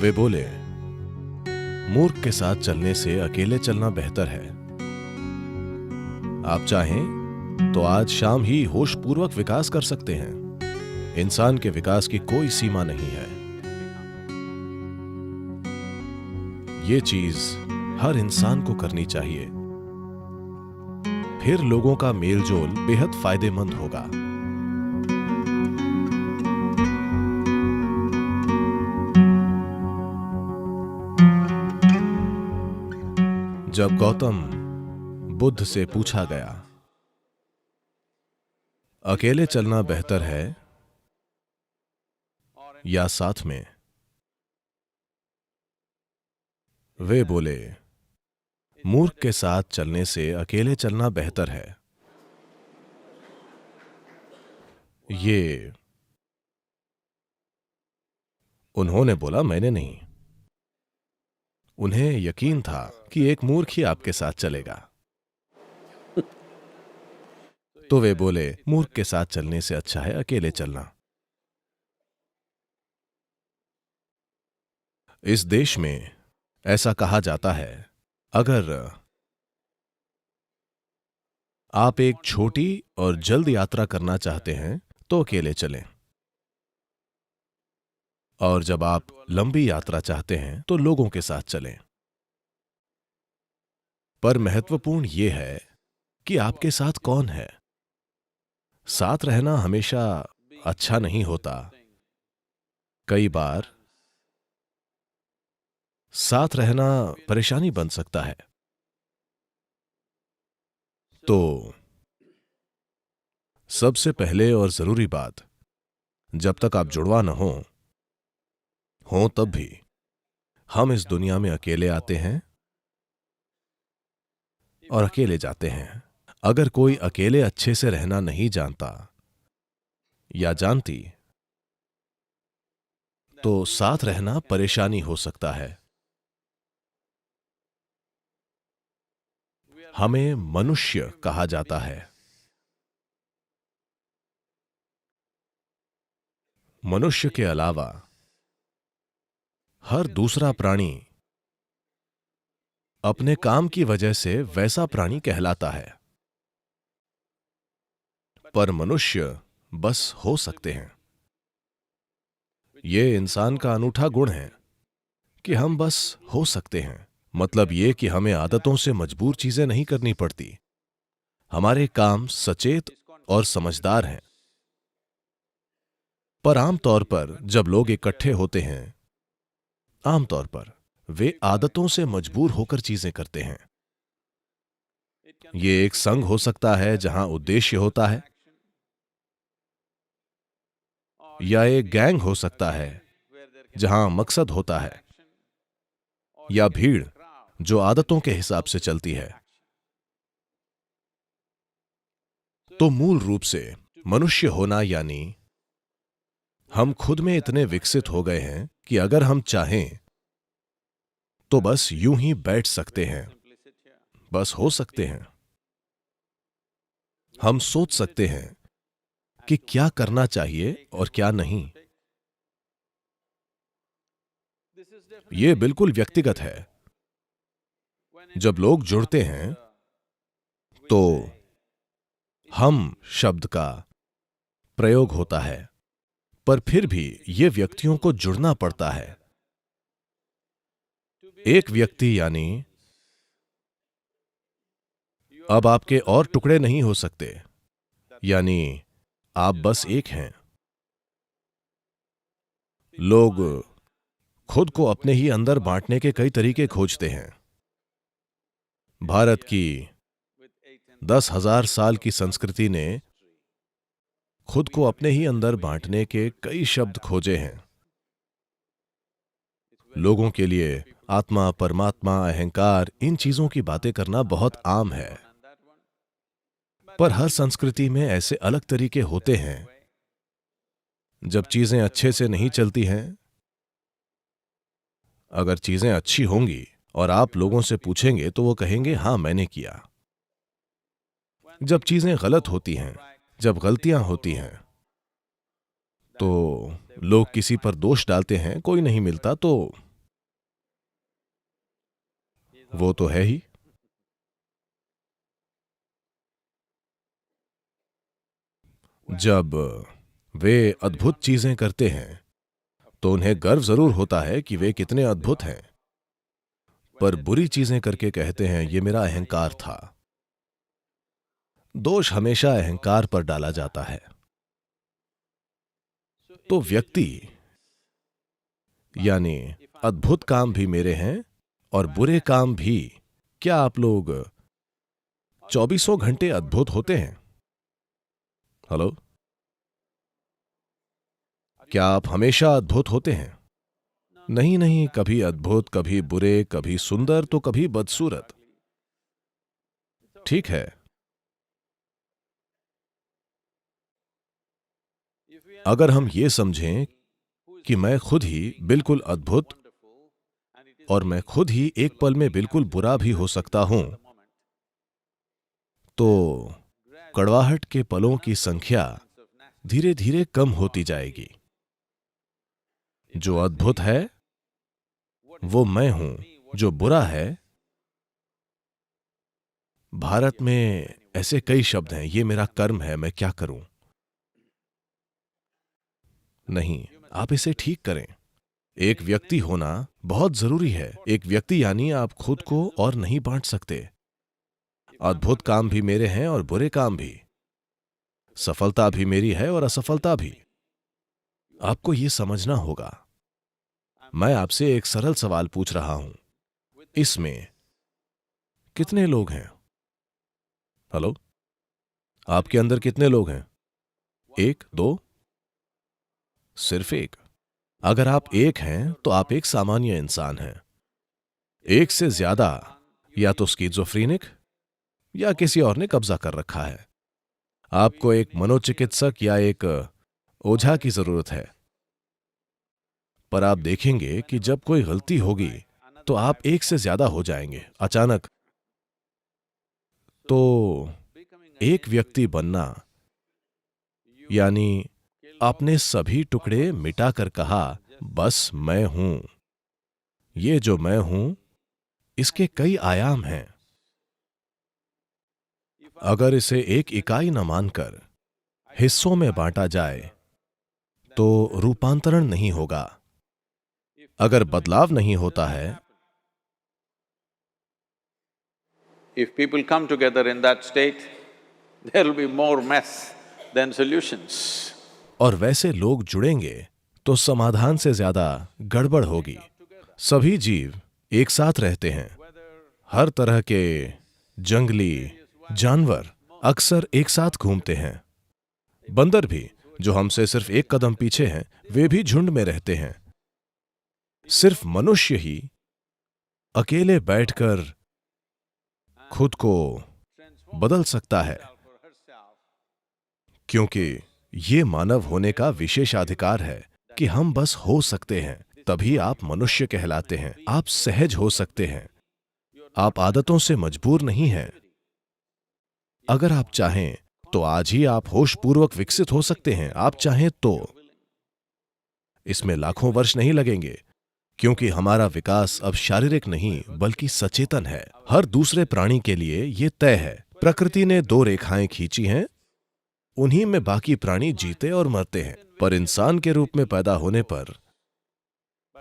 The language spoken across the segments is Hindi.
वे बोले, मूर्ख के साथ चलने से अकेले चलना बेहतर है। आप चाहें तो आज शाम ही होशपूर्वक विकास कर सकते हैं। इंसान के विकास की कोई सीमा नहीं है। ये चीज हर इंसान को करनी चाहिए, फिर लोगों का मेलजोल बेहद फायदेमंद होगा। जब गौतम बुद्ध से पूछा गया, अकेले चलना बेहतर है या साथ में, वे बोले, मूर्ख के साथ चलने से अकेले चलना बेहतर है। ये उन्होंने बोला, मैंने नहीं। उन्हें यकीन था कि एक मूर्ख ही आपके साथ चलेगा। तो वे बोले, मूर्ख के साथ चलने से अच्छा है अकेले चलना। इस देश में ऐसा कहा जाता है, अगर आप एक छोटी और जल्द यात्रा करना चाहते हैं तो अकेले चलें, और जब आप लंबी यात्रा चाहते हैं तो लोगों के साथ चलें। पर महत्वपूर्ण यह है कि आपके साथ कौन है। साथ रहना हमेशा अच्छा नहीं होता। कई बार साथ रहना परेशानी बन सकता है। तो सबसे पहले और जरूरी बात, जब तक आप जुड़वा न हो तब भी हम इस दुनिया में अकेले आते हैं और अकेले जाते हैं। अगर कोई अकेले अच्छे से रहना नहीं जानता या जानती, तो साथ रहना परेशानी हो सकता है। हमें मनुष्य कहा जाता है। मनुष्य के अलावा हर दूसरा प्राणी अपने काम की वजह से वैसा प्राणी कहलाता है, पर मनुष्य बस हो सकते हैं। यह इंसान का अनूठा गुण है कि हम बस हो सकते हैं। मतलब यह कि हमें आदतों से मजबूर चीजें नहीं करनी पड़ती। हमारे काम सचेत और समझदार हैं। पर आमतौर पर जब लोग इकट्ठे होते हैं, आमतौर पर वे आदतों से मजबूर होकर चीजें करते हैं। ये एक संघ हो सकता है जहां उद्देश्य होता है, या एक गैंग हो सकता है जहां मकसद होता है, या भीड़ जो आदतों के हिसाब से चलती है। तो मूल रूप से मनुष्य होना यानी हम खुद में इतने विकसित हो गए हैं कि अगर हम चाहें तो बस यूं ही बैठ सकते हैं, बस हो सकते हैं। हम सोच सकते हैं कि क्या करना चाहिए और क्या नहीं। यह बिल्कुल व्यक्तिगत है। जब लोग जुड़ते हैं तो हम शब्द का प्रयोग होता है, पर फिर भी यह व्यक्तियों को जुड़ना पड़ता है। एक व्यक्ति यानी अब आपके और टुकड़े नहीं हो सकते, यानी आप बस एक हैं। लोग खुद को अपने ही अंदर बांटने के कई तरीके खोजते हैं। भारत की 10,000 साल की संस्कृति ने खुद को अपने ही अंदर बांटने के कई शब्द खोजे हैं। लोगों के लिए आत्मा, परमात्मा, अहंकार, इन चीजों की बातें करना बहुत आम है। पर हर संस्कृति में ऐसे अलग तरीके होते हैं। जब चीजें अच्छे से नहीं चलती हैं, अगर चीजें अच्छी होंगी और आप लोगों से पूछेंगे तो वो कहेंगे, हां मैंने किया। जब चीजें गलत होती हैं, जब गलतियां होती हैं, तो लोग किसी पर दोष डालते हैं, कोई नहीं मिलता तो वो तो है ही। जब वे अद्भुत चीजें करते हैं तो उन्हें गर्व जरूर होता है कि वे कितने अद्भुत हैं, पर बुरी चीजें करके कहते हैं ये मेरा अहंकार था। दोष हमेशा अहंकार पर डाला जाता है। तो व्यक्ति यानी अद्भुत काम भी मेरे हैं और बुरे काम भी। क्या आप लोग चौबीसों घंटे अद्भुत होते हैं? हेलो, क्या आप हमेशा अद्भुत होते हैं? नहीं नहीं, कभी अद्भुत, कभी बुरे, कभी सुंदर तो कभी बदसूरत। ठीक है, अगर हम ये समझें कि मैं खुद ही बिल्कुल अद्भुत और मैं खुद ही एक पल में बिल्कुल बुरा भी हो सकता हूं, तो कड़वाहट के पलों की संख्या धीरे धीरे कम होती जाएगी। जो अद्भुत है वो मैं हूं, जो बुरा है, भारत में ऐसे कई शब्द हैं, ये मेरा कर्म है, मैं क्या करूं। नहीं, आप इसे ठीक करें। एक व्यक्ति होना बहुत जरूरी है। एक व्यक्ति यानी आप खुद को और नहीं बांट सकते। अद्भुत काम भी मेरे हैं और बुरे काम भी, सफलता भी मेरी है और असफलता भी। आपको यह समझना होगा। मैं आपसे एक सरल सवाल पूछ रहा हूं, इसमें कितने लोग हैं? हेलो, आपके अंदर कितने लोग हैं? एक, दो? सिर्फ एक। अगर आप एक हैं तो आप एक सामान्य इंसान हैं। एक से ज्यादा या तो स्किज़ोफ्रेनिक या किसी और ने कब्जा कर रखा है। आपको एक मनोचिकित्सक या एक ओझा की जरूरत है। पर आप देखेंगे कि जब कोई गलती होगी तो आप एक से ज्यादा हो जाएंगे अचानक। तो एक व्यक्ति बनना यानी आपने सभी टुकड़े मिटाकर कहा बस मैं हूं। ये जो मैं हूं इसके कई आयाम हैं। अगर इसे एक इकाई न मानकर हिस्सों में बांटा जाए तो रूपांतरण नहीं होगा। अगर बदलाव नहीं होता है, If people come together in that state, there will be more mess than solutions. और वैसे लोग जुड़ेंगे तो समाधान से ज्यादा गड़बड़ होगी। सभी जीव एक साथ रहते हैं। हर तरह के जंगली जानवर अक्सर एक साथ घूमते हैं। बंदर भी, जो हमसे सिर्फ एक कदम पीछे हैं, वे भी झुंड में रहते हैं। सिर्फ मनुष्य ही अकेले बैठकर खुद को बदल सकता है, क्योंकि ये मानव होने का विशेषाधिकार है कि हम बस हो सकते हैं। तभी आप मनुष्य कहलाते हैं। आप सहज हो सकते हैं। आप आदतों से मजबूर नहीं हैं। अगर आप चाहें तो आज ही आप होशपूर्वक विकसित हो सकते हैं। आप चाहें तो इसमें लाखों वर्ष नहीं लगेंगे, क्योंकि हमारा विकास अब शारीरिक नहीं बल्कि सचेतन है। हर दूसरे प्राणी के लिए यह तय है। प्रकृति ने दो रेखाएं खींची हैं, उन्हीं में बाकी प्राणी जीते और मरते हैं। पर इंसान के रूप में पैदा होने पर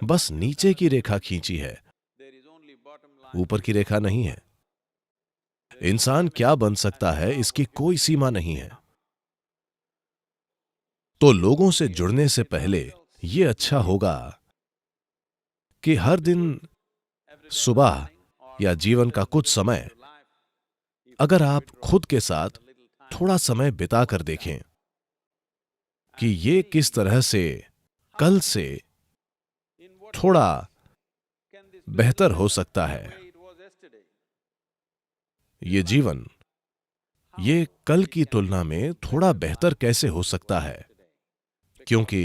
बस नीचे की रेखा खींची है, ऊपर की रेखा नहीं है। इंसान क्या बन सकता है इसकी कोई सीमा नहीं है। तो लोगों से जुड़ने से पहले यह अच्छा होगा कि हर दिन सुबह या जीवन का कुछ समय अगर आप खुद के साथ थोड़ा समय बिता कर देखें कि ये किस तरह से कल से थोड़ा बेहतर हो सकता है। ये जीवन ये कल की तुलना में थोड़ा बेहतर कैसे हो सकता है, क्योंकि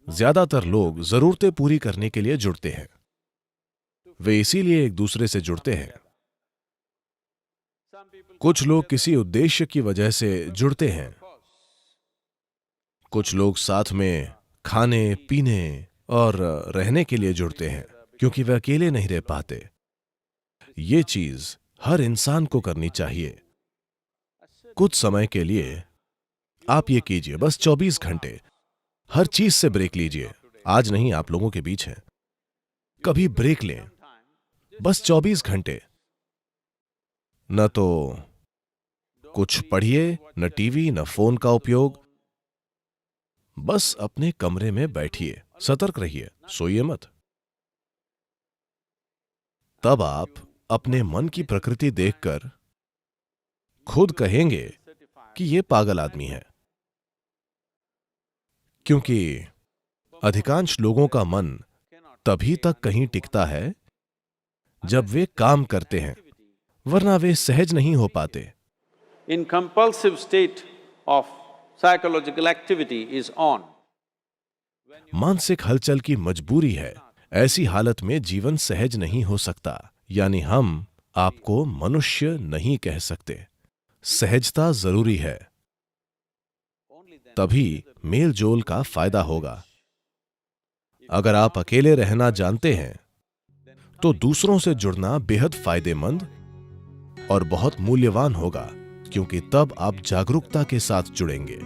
ज्यादातर लोग जरूरतें पूरी करने के लिए जुड़ते हैं। वे इसीलिए एक दूसरे से जुड़ते हैं। कुछ लोग किसी उद्देश्य की वजह से जुड़ते हैं। कुछ लोग साथ में खाने पीने और रहने के लिए जुड़ते हैं, क्योंकि वे अकेले नहीं रह पाते। ये चीज हर इंसान को करनी चाहिए। कुछ समय के लिए आप ये कीजिए, बस 24 घंटे हर चीज से ब्रेक लीजिए। आज नहीं, आप लोगों के बीच हैं, कभी ब्रेक लें, बस 24 घंटे। न तो कुछ पढ़िए, न टीवी, न फोन का उपयोग, बस अपने कमरे में बैठिए, सतर्क रहिए, सोइए मत। तब आप अपने मन की प्रकृति देखकर खुद कहेंगे कि ये पागल आदमी है, क्योंकि अधिकांश लोगों का मन तभी तक कहीं टिकता है जब वे काम करते हैं, वरना वे सहज नहीं हो पाते। In compulsive state of psychological activity is on. मानसिक हलचल की मजबूरी है, ऐसी हालत में जीवन सहज नहीं हो सकता। यानी हम आपको मनुष्य नहीं कह सकते। सहजता जरूरी है, तभी मेल जोल का फायदा होगा। अगर आप अकेले रहना जानते हैं तो दूसरों से जुड़ना बेहद फायदेमंद और बहुत मूल्यवान होगा, क्योंकि तब आप जागरूकता के साथ जुड़ेंगे।